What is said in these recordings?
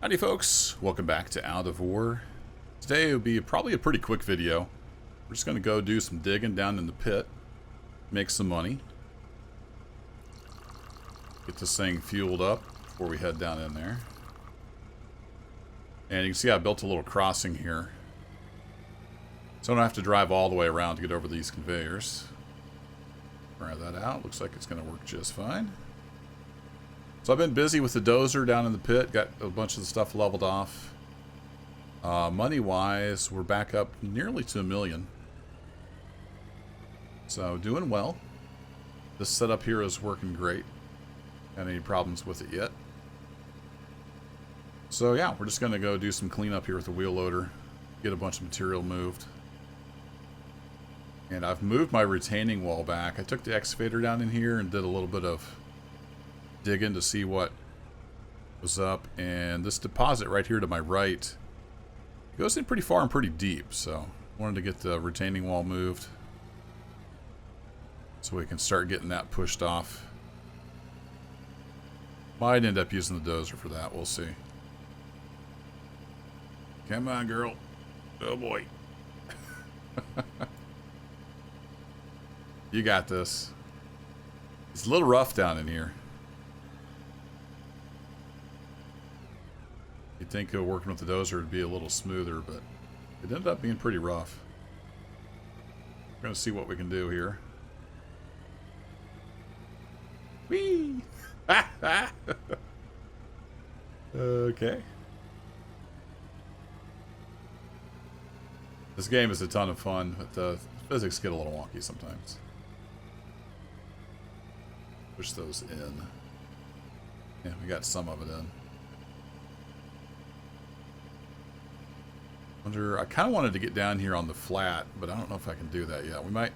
Howdy folks, welcome back to Out of War. Today will be probably a pretty quick video. We're just going to go do some digging down in the pit, make some money, get this thing fueled up before we head down in there. And you can see I built a little crossing here, so I don't have to drive all the way around to get over these conveyors. Try that out, looks like it's going to work just fine. So I've been busy with the dozer down in the pit, got a bunch of the stuff leveled off. Money-wise, we're back up nearly to $1 million. So doing well. This setup here is working great. Got any problems with it yet? So yeah, we're just going to go do some cleanup here with the wheel loader, get a bunch of material moved. And I've moved my retaining wall back. I took the excavator down in here and did a little bit of digging to see what was up, and this deposit right here to my right goes in pretty far and pretty deep, so wanted to get the retaining wall moved so we can start getting that pushed off. Might end up using the dozer for that, we'll see. Come on, girl. Oh boy. You got this. It's a little rough down in here. You'd think working with the dozer would be a little smoother, but it ended up being pretty rough. We're going to see what we can do here. Whee! Okay. This game is a ton of fun, but the physics get a little wonky sometimes. Push those in. Yeah, we got some of it in. I kind of wanted to get down here on the flat, but I don't know if I can do that yet. We might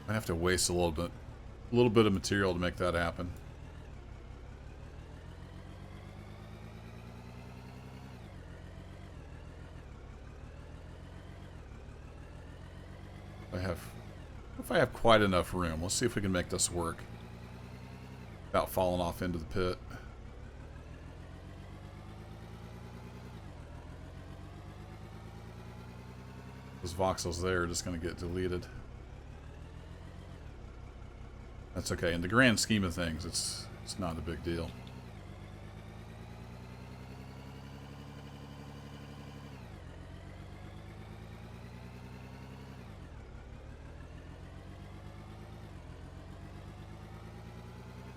have to waste a little bit of material to make that happen. If I have quite enough room, let's see if we can make this work without falling off into the pit. Those voxels there are just going to get deleted. That's okay. In the grand scheme of things, it's not a big deal.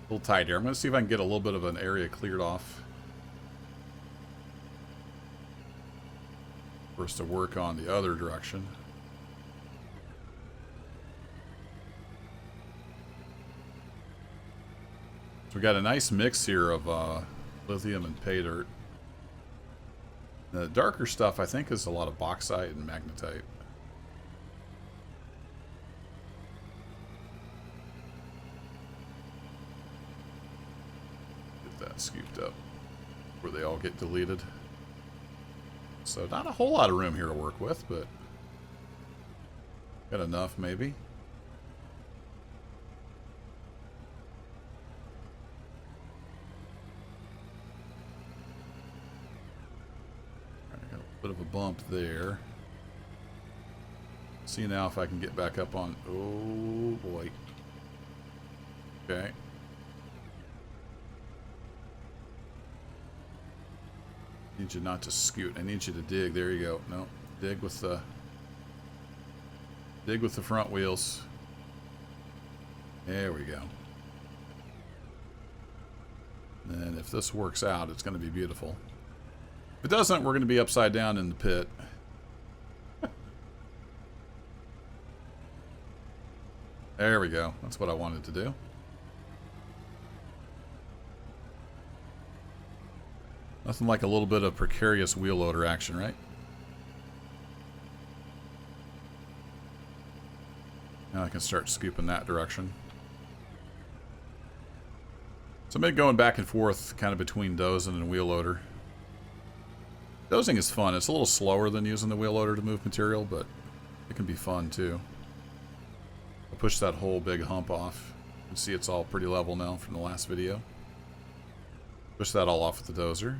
A little tight here. I'm going to see if I can get a little bit of an area cleared off for us to work on the other direction. So we got a nice mix here of lithium and pay dirt. The darker stuff I think is a lot of bauxite and magnetite. Get that scooped up where they all get deleted. So not a whole lot of room here to work with, but got enough maybe. I got a bit of a bump there. See now if I can get back up on. Oh boy. Okay. Need you not to scoot. I need you to dig. There you go. No, dig with the front wheels. There we go. And if this works out, it's going to be beautiful. If it doesn't, we're going to be upside down in the pit. There we go. That's what I wanted to do. Nothing like a little bit of precarious wheel loader action, right? Now I can start scooping that direction. So I've been going back and forth kind of between dozing and wheel loader. Dozing is fun. It's a little slower than using the wheel loader to move material, but it can be fun too. I'll push that whole big hump off. You can see it's all pretty level now from the last video. Push that all off with the dozer.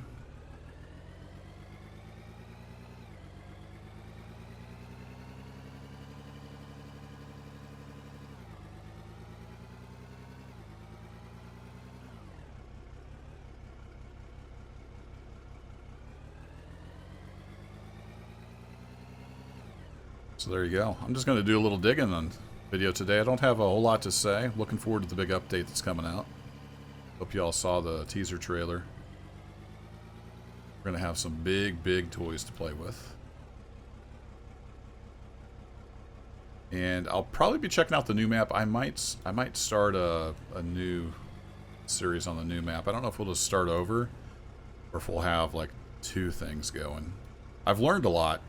So there you go. I'm just going to do a little digging on video today. I don't have a whole lot to say. Looking forward to the big update that's coming out. Hope you all saw the teaser trailer. We're going to have some big toys to play with. And I'll probably be checking out the new map. I might start a new series on the new map. I don't know if we'll just start over or if we'll have like 2 things going. I've learned a lot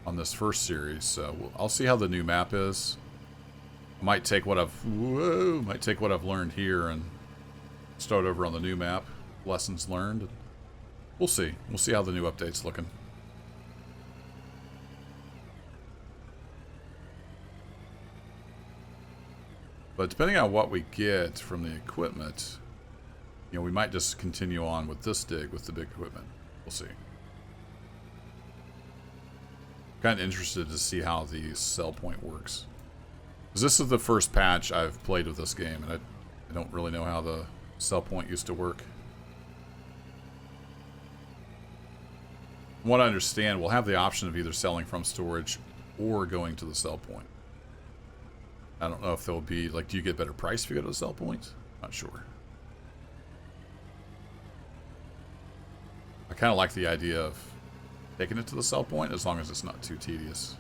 on this first series, so I'll see how the new map is. I might take what I've learned here and start over on the new map. Lessons learned. We'll see. We'll see how the new update's looking. But depending on what we get from the equipment, you know, we might just continue on with this dig with the big equipment. We'll see. Kind of interested to see how the sell point works. Because this is the first patch I've played with this game, and I don't really know how the sell point used to work. From what I understand, we'll have the option of either selling from storage or going to the sell point. I don't know if there'll be, like, do you get better price if you go to the sell point? Not sure. I kind of like the idea of taking it to the sell point as long as it's not too tedious.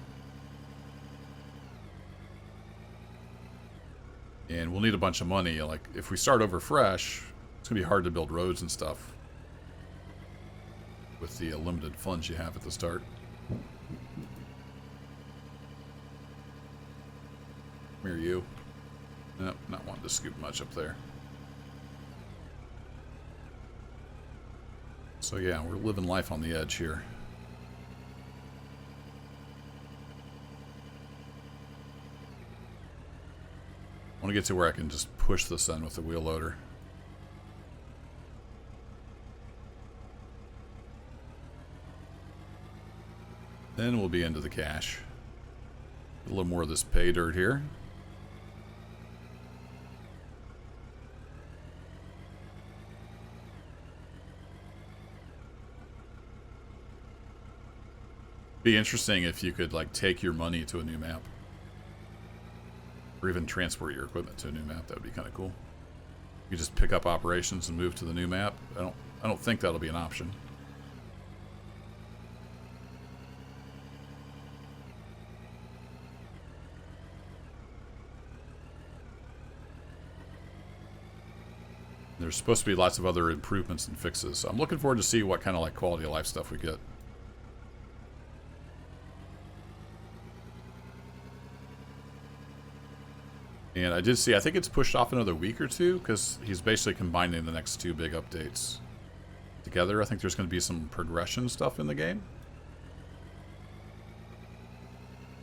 And we'll need a bunch of money. Like, if we start over fresh, it's going to be hard to build roads and stuff with the limited funds you have at the start. Come here, you. Nope, not wanting to scoop much up there. So yeah, we're living life on the edge here. I want to get to where I can just push this in with the wheel loader. Then we'll be into the cache. A little more of this pay dirt here. Be interesting if you could like take your money to a new map, or even transport your equipment to a new map. That would be kind of cool. You just pick up operations and move to the new map. I don't think that'll be an option. There's supposed to be lots of other improvements and fixes. So I'm looking forward to see what kind of like quality of life stuff we get. And I did see, I think it's pushed off another week or 2 because he's basically combining the next 2 big updates together. I think there's going to be some progression stuff in the game.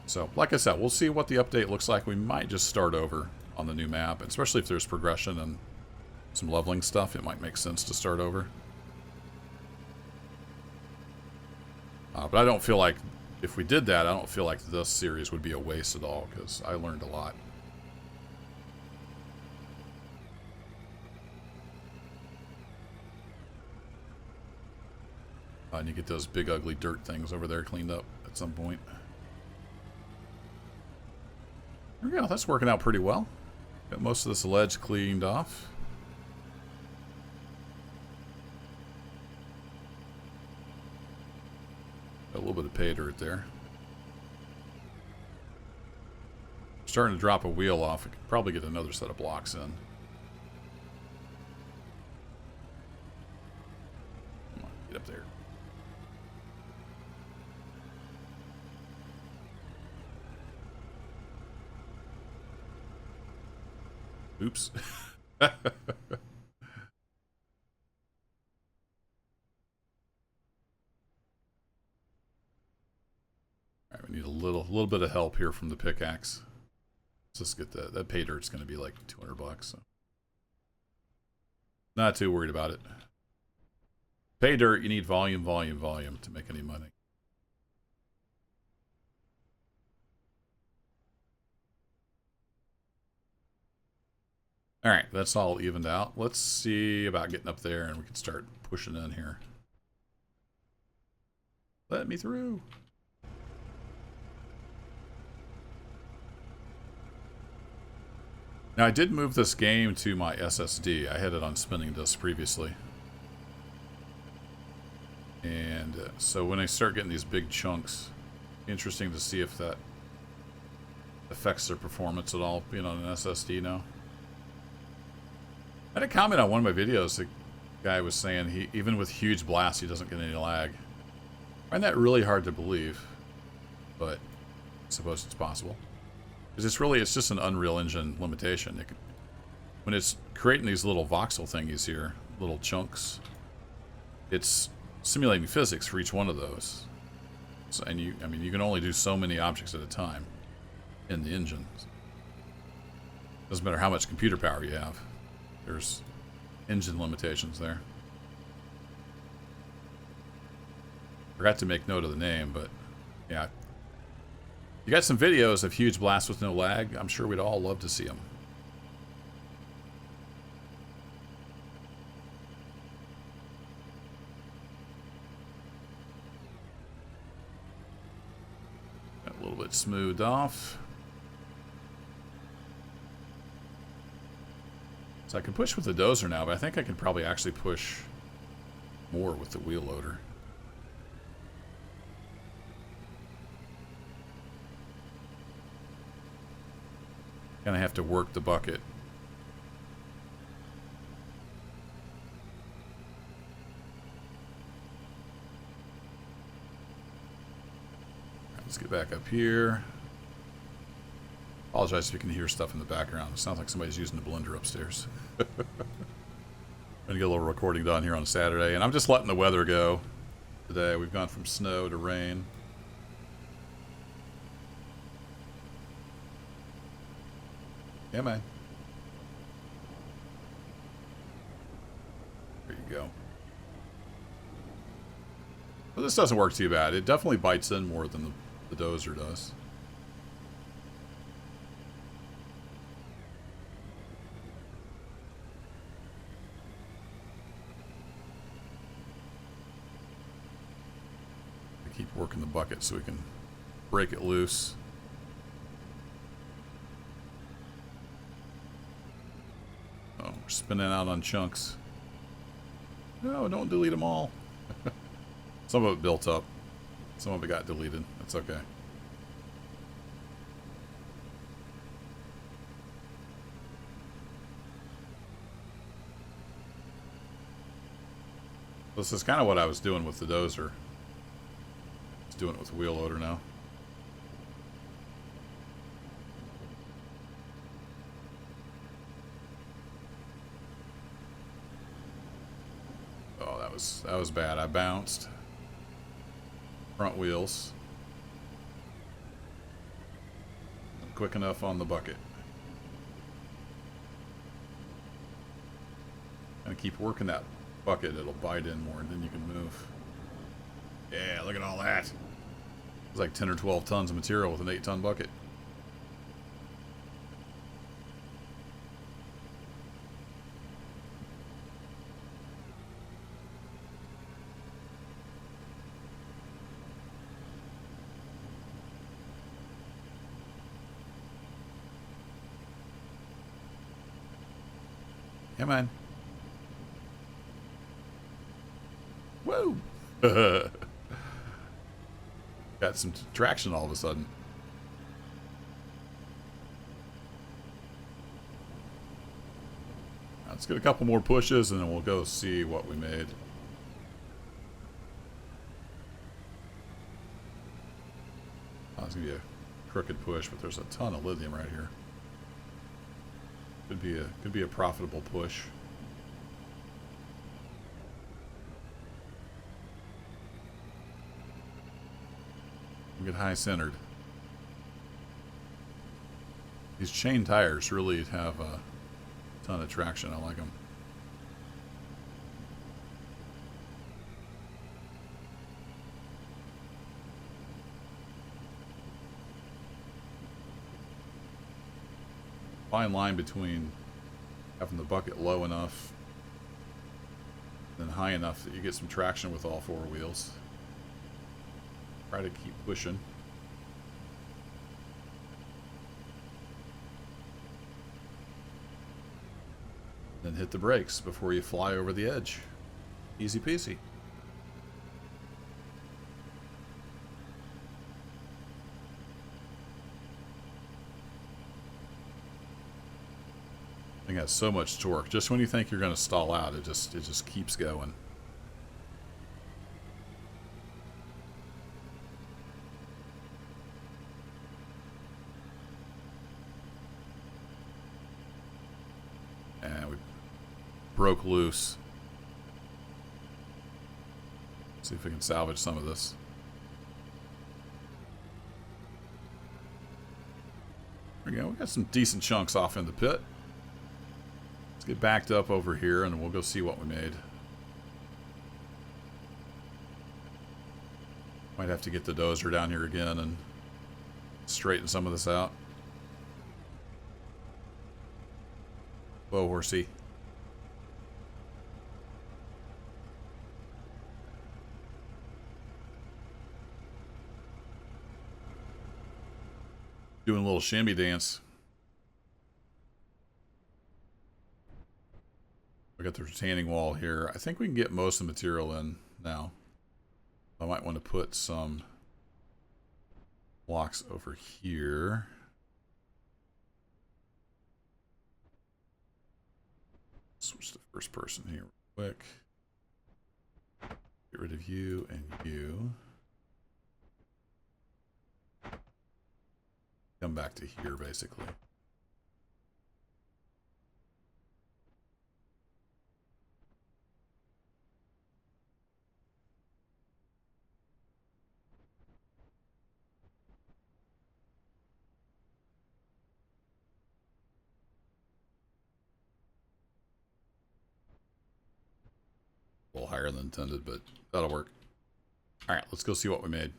So, like I said, we'll see what the update looks like. We might just start over on the new map, especially if there's progression and some leveling stuff. It might make sense to start over. But I don't feel like, if we did that, I don't feel like this series would be a waste at all because I learned a lot. And you get those big ugly dirt things over there cleaned up at some point. There we go. That's working out pretty well. Got most of this ledge cleaned off. Got a little bit of pay dirt there. Starting to drop a wheel off. We could probably get another set of blocks in. Come on, get up there. Oops. All right, we need a little bit of help here from the pickaxe. Let's just get that pay dirt's going to be like $200, so not too worried about it. Pay dirt, you need volume to make any money. All right, that's all evened out. Let's see about getting up there and we can start pushing in here. Let me through. Now, I did move this game to my SSD. I had it on spinning disk previously. And so when I start getting these big chunks, interesting to see if that affects their performance at all, being on an SSD now. I had a comment on one of my videos. The guy was saying even with huge blasts, he doesn't get any lag. I find that really hard to believe, but I suppose it's possible. Because it's just an Unreal Engine limitation. When it's creating these little voxel thingies here, little chunks, it's simulating physics for each one of those. So, and you can only do so many objects at a time in the engine. Doesn't matter how much computer power you have. There's engine limitations there. Forgot to make note of the name, but yeah. You got some videos of huge blasts with no lag. I'm sure we'd all love to see them. Got a little bit smoothed off. So I can push with the dozer now, but I think I can probably actually push more with the wheel loader. Gonna have to work the bucket. Let's get back up here. Apologize if you can hear stuff in the background. It sounds like somebody's using the blender upstairs. Gonna get a little recording done here on a Saturday, and I'm just letting the weather go today. We've gone from snow to rain. Yeah, man. There you go. Well, this doesn't work too bad. It definitely bites in more than the dozer does. I keep working the bucket so we can break it loose. Oh, we're spinning out on chunks. No, don't delete them all. Some of it built up. Some of it got deleted. That's okay. This is kind of what I was doing with the dozer. I was doing it with the wheel loader now. Oh, that was bad. I bounced. Front wheels. Not quick enough on the bucket. Gonna keep working that bucket. It'll bite in more, and then you can move. Yeah, look at all that. It's like 10 or 12 tons of material with an 8-ton bucket. Yeah, man. Woo! Got some traction all of a sudden. Let's get a couple more pushes and then we'll go see what we made. Oh, it's gonna be a crooked push, but there's a ton of lithium right here. Could be a profitable push. Get high centered. These chain tires really have a ton of traction. I like them. Fine line between having the bucket low enough and high enough that you get some traction with all four wheels. Try to keep pushing. Then hit the brakes before you fly over the edge. Easy peasy. Thing has so much torque. Just when you think you're going to stall out, it just keeps going. And we broke loose. See if we can salvage some of this. There we go. We got some decent chunks off in the pit. Get backed up over here and we'll go see what we made. Might have to get the dozer down here again and straighten some of this out. Whoa, horsey. Doing a little shimmy dance. We got the retaining wall here. I think we can get most of the material in now. I might want to put some blocks over here. Switch to first person here real quick. Get rid of you and you. Come back to here basically. A little higher than intended, but that'll work. Alright, let's go see what we made.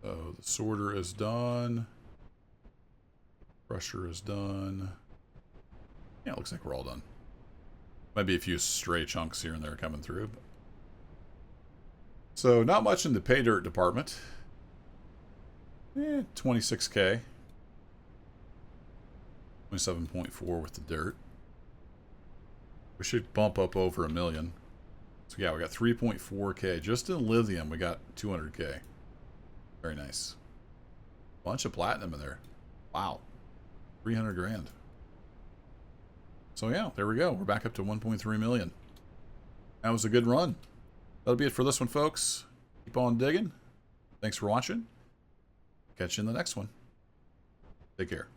So the sorter is done. Crusher is done. Yeah, it looks like we're all done. Might be a few stray chunks here and there coming through. But... So not much in the pay dirt department. 26K. 27.4 with the dirt. We should bump up over $1 million. So yeah, we got 3.4K. Just in lithium, we got 200K. Very nice. Bunch of platinum in there. Wow. 300 grand. So yeah, there we go. We're back up to 1.3 million. That was a good run. That'll be it for this one, folks. Keep on digging. Thanks for watching. Catch you in the next one. Take care.